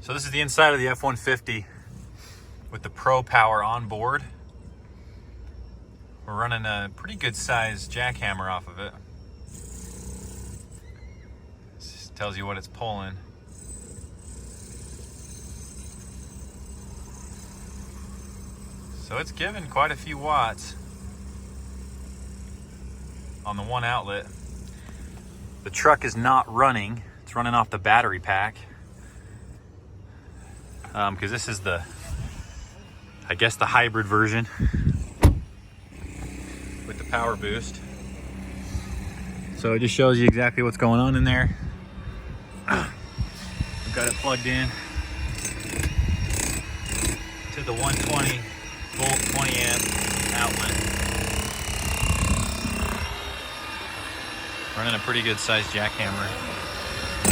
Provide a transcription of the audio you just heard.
So this is the inside of the F-150 with the Pro Power on board. We're running a pretty good sized jackhammer off of it. This tells you what it's pulling. So it's giving quite a few watts on the one outlet. The truck is not running. It's running off the battery pack. Because this is the, I guess, the hybrid version with the power boost. So it just shows you exactly what's going on in there. I've got it plugged in to the 120 volt 20 amp outlet. Running a pretty good sized jackhammer.